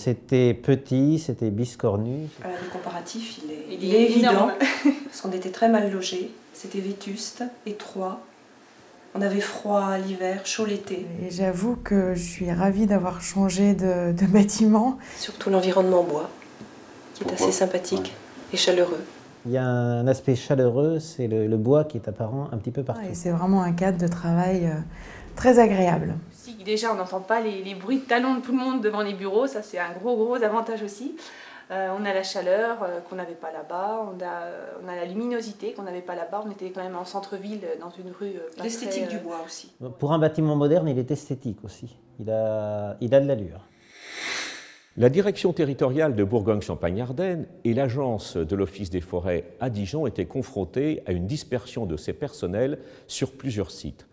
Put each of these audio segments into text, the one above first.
C'était petit, c'était biscornu. Le comparatif, il est évident, parce qu'on était très mal logés, c'était vétuste, étroit. On avait froid l'hiver, chaud l'été. Et j'avoue que je suis ravie d'avoir changé de bâtiment. Surtout l'environnement bois, qui est assez sympathique et chaleureux. Il y a un aspect chaleureux, c'est le bois qui est apparent un petit peu partout. Et c'est vraiment un cadre de travail très agréable. Si déjà on n'entend pas les bruits de talons de tout le monde devant les bureaux, ça c'est un gros avantage aussi. On a la chaleur qu'on n'avait pas là-bas, on a la luminosité qu'on n'avait pas là-bas. On était quand même en centre-ville, dans une rue. L'esthétique du bois aussi. Pour un bâtiment moderne, il est esthétique aussi. Il a de l'allure. La direction territoriale de Bourgogne-Champagne-Ardenne et l'agence de l'Office des forêts à Dijon étaient confrontées à une dispersion de ces personnels sur plusieurs sites.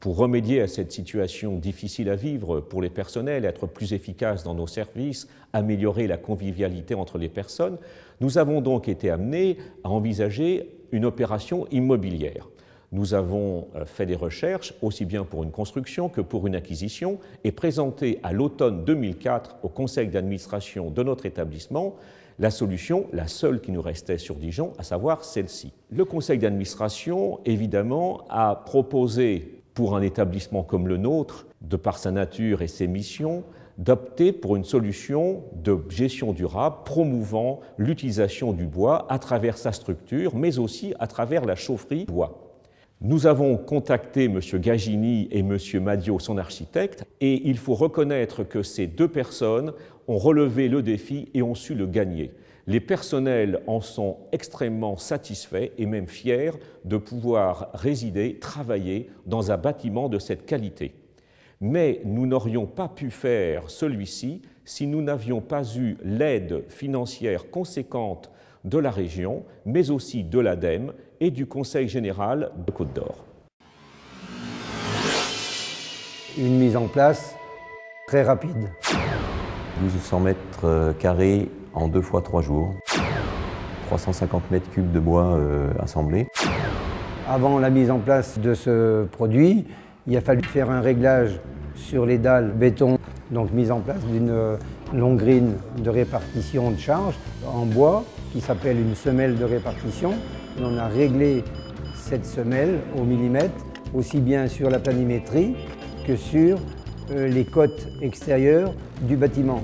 Pour remédier à cette situation difficile à vivre pour les personnels, être plus efficaces dans nos services, améliorer la convivialité entre les personnes, nous avons donc été amenés à envisager une opération immobilière. Nous avons fait des recherches, aussi bien pour une construction que pour une acquisition, et présenté à l'automne 2004 au conseil d'administration de notre établissement la solution, la seule qui nous restait sur Dijon, à savoir celle-ci. Le conseil d'administration, évidemment, a proposé pour un établissement comme le nôtre, de par sa nature et ses missions, d'opter pour une solution de gestion durable promouvant l'utilisation du bois à travers sa structure, mais aussi à travers la chaufferie bois. Nous avons contacté M. Gagini et M. Madio, son architecte, et il faut reconnaître que ces deux personnes ont relevé le défi et ont su le gagner. Les personnels en sont extrêmement satisfaits et même fiers de pouvoir résider, travailler dans un bâtiment de cette qualité. Mais nous n'aurions pas pu faire celui-ci si nous n'avions pas eu l'aide financière conséquente de la région, mais aussi de l'ADEME et du Conseil général de Côte-d'Or. Une mise en place très rapide. 1200 mètres carrés en 2 fois 3 jours, 350 mètres cubes de bois assemblés. Avant la mise en place de ce produit, il a fallu faire un réglage sur les dalles béton, donc mise en place d'une longue grille de répartition de charge en bois qui s'appelle une semelle de répartition. On a réglé cette semelle au millimètre, aussi bien sur la planimétrie que sur les côtes extérieures du bâtiment.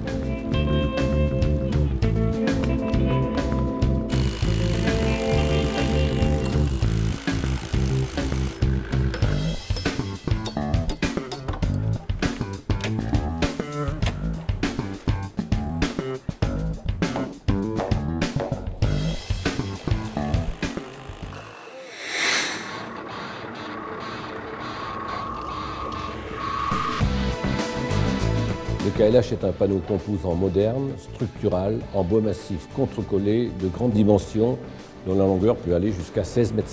Le KLH est un panneau composant moderne, structural, en bois massif contre-collé de grande dimension dont la longueur peut aller jusqu'à 16,50 m.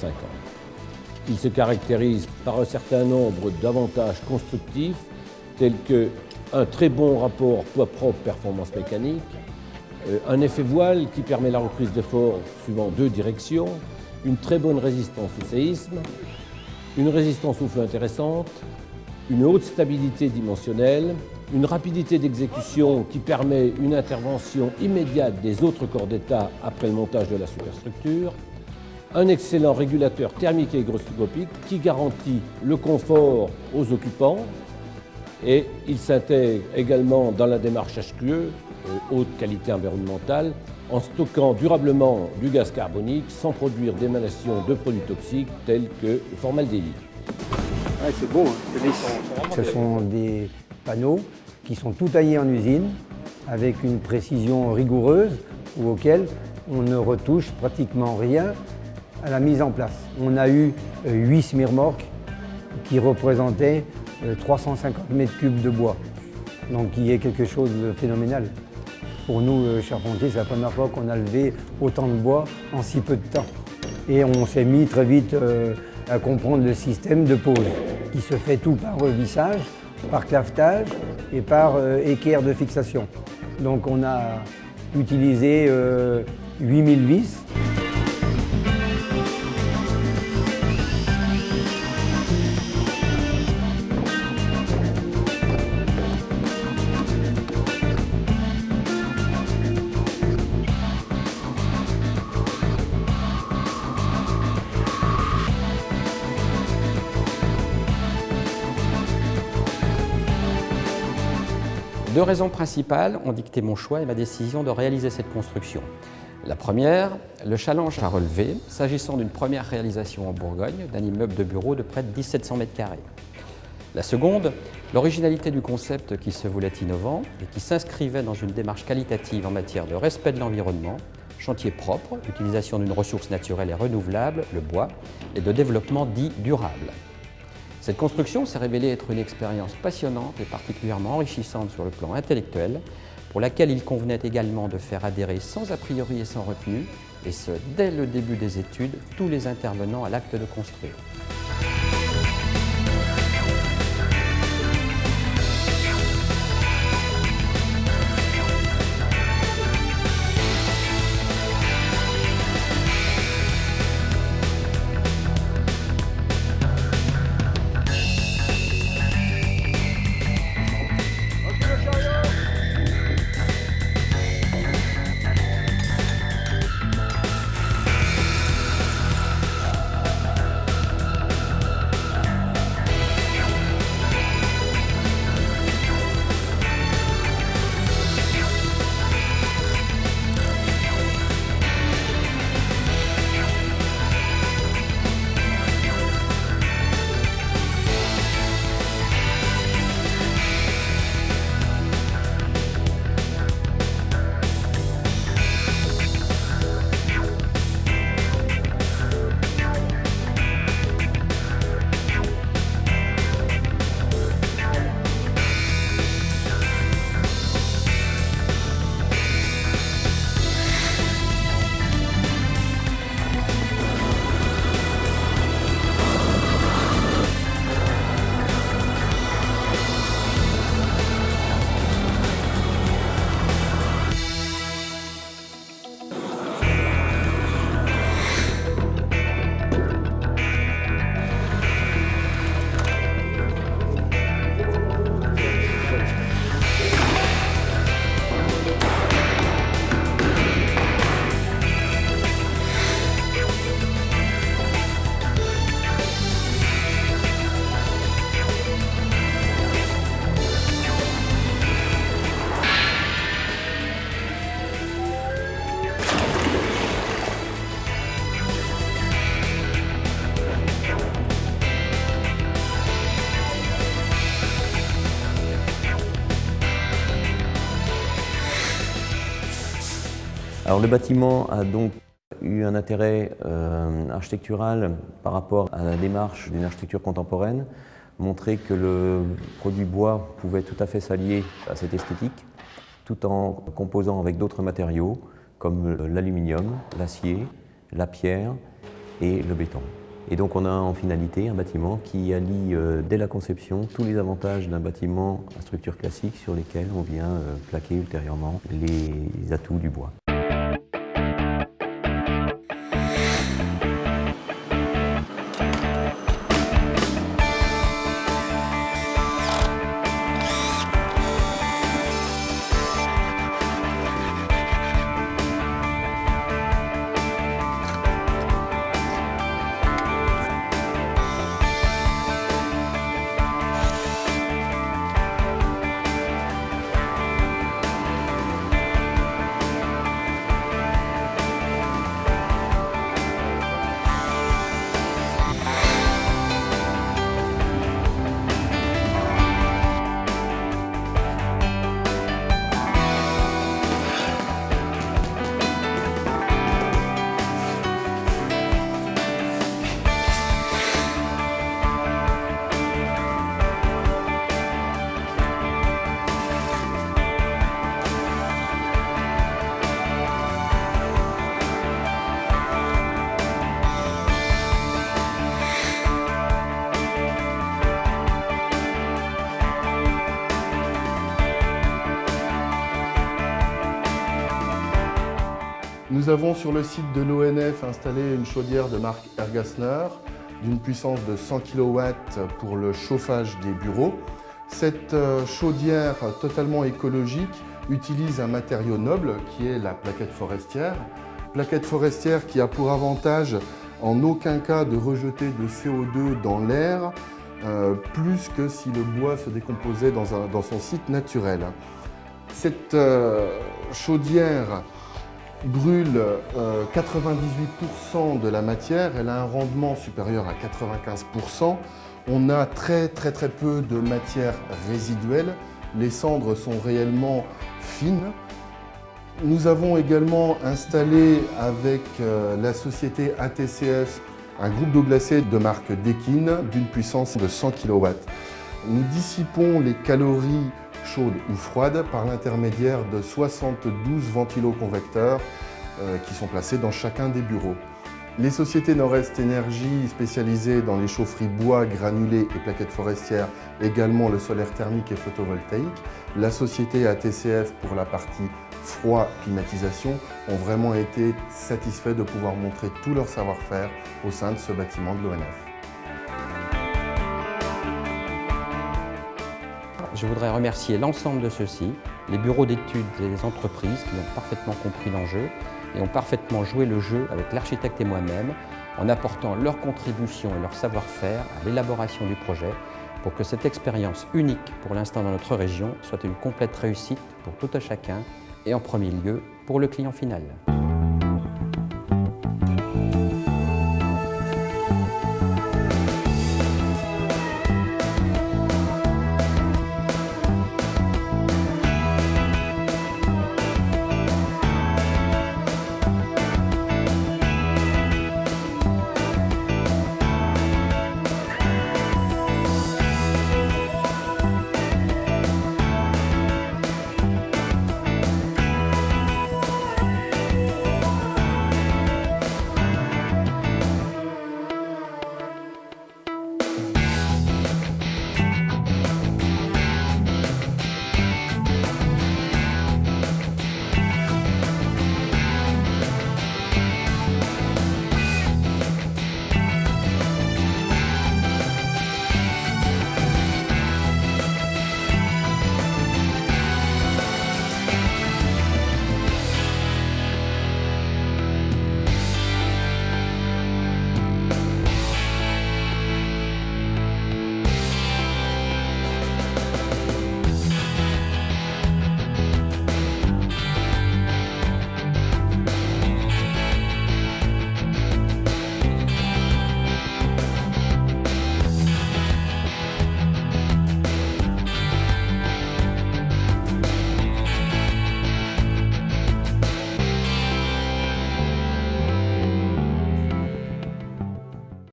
Il se caractérise par un certain nombre d'avantages constructifs tels qu'un très bon rapport poids-propre-performance mécanique, un effet voile qui permet la reprise d'effort suivant 2 directions, une très bonne résistance au séisme, une résistance au feu intéressante, une haute stabilité dimensionnelle, une rapidité d'exécution qui permet une intervention immédiate des autres corps d'État après le montage de la superstructure, un excellent régulateur thermique et hygroscopique qui garantit le confort aux occupants et il s'intègre également dans la démarche HQE, haute qualité environnementale, en stockant durablement du gaz carbonique sans produire d'émanation de produits toxiques tels que le formaldéhyde. Ouais, c'est beau, hein. Ce sont des panneaux qui sont tout taillés en usine avec une précision rigoureuse ou auquel on ne retouche pratiquement rien à la mise en place. On a eu 8 semi-remorques qui représentaient 350 mètres cubes de bois, donc qui est quelque chose de phénoménal. Pour nous, charpentiers, c'est la première fois qu'on a levé autant de bois en si peu de temps. Et on s'est mis très vite à comprendre le système de pose, qui se fait tout par vissage, par clavetage et par équerre de fixation. Donc on a utilisé 8000 vis. Deux raisons principales ont dicté mon choix et ma décision de réaliser cette construction. La première, le challenge à relever, s'agissant d'une première réalisation en Bourgogne d'un immeuble de bureau de près de 1700 m². La seconde, l'originalité du concept qui se voulait innovant et qui s'inscrivait dans une démarche qualitative en matière de respect de l'environnement, chantier propre, utilisation d'une ressource naturelle et renouvelable, le bois, et de développement dit durable. Cette construction s'est révélée être une expérience passionnante et particulièrement enrichissante sur le plan intellectuel, pour laquelle il convenait également de faire adhérer sans a priori et sans retenue, et ce, dès le début des études, tous les intervenants à l'acte de construire. Alors le bâtiment a donc eu un intérêt architectural par rapport à la démarche d'une architecture contemporaine, montrer que le produit bois pouvait tout à fait s'allier à cette esthétique, tout en composant avec d'autres matériaux comme l'aluminium, l'acier, la pierre et le béton. Et donc on a en finalité un bâtiment qui allie dès la conception tous les avantages d'un bâtiment à structure classique sur lesquels on vient plaquer ultérieurement les atouts du bois. Nous avons sur le site de l'ONF installé une chaudière de marque Ergasner d'une puissance de 100 kW pour le chauffage des bureaux. Cette chaudière totalement écologique utilise un matériau noble qui est la plaquette forestière. Plaquette forestière qui a pour avantage en aucun cas de rejeter de CO2 dans l'air, plus que si le bois se décomposait dans son site naturel. Cette chaudière brûle 98% de la matière, elle a un rendement supérieur à 95%. On a très peu de matière résiduelle, les cendres sont réellement fines. Nous avons également installé avec la société ATCF un groupe d'eau glacée de marque Dekin d'une puissance de 100 kW. Nous dissipons les calories chaudes ou froides par l'intermédiaire de 72 ventiloconvecteurs qui sont placés dans chacun des bureaux. Les sociétés Nord-Est Énergie spécialisées dans les chaufferies bois, granulés et plaquettes forestières, également le solaire thermique et photovoltaïque, la société ATCF pour la partie froid, climatisation, ont vraiment été satisfaits de pouvoir montrer tout leur savoir-faire au sein de ce bâtiment de l'ONF. Je voudrais remercier l'ensemble de ceux-ci, les bureaux d'études et les entreprises qui ont parfaitement compris l'enjeu et ont parfaitement joué le jeu avec l'architecte et moi-même en apportant leur contribution et leur savoir-faire à l'élaboration du projet pour que cette expérience unique pour l'instant dans notre région soit une complète réussite pour tout un chacun et en premier lieu pour le client final.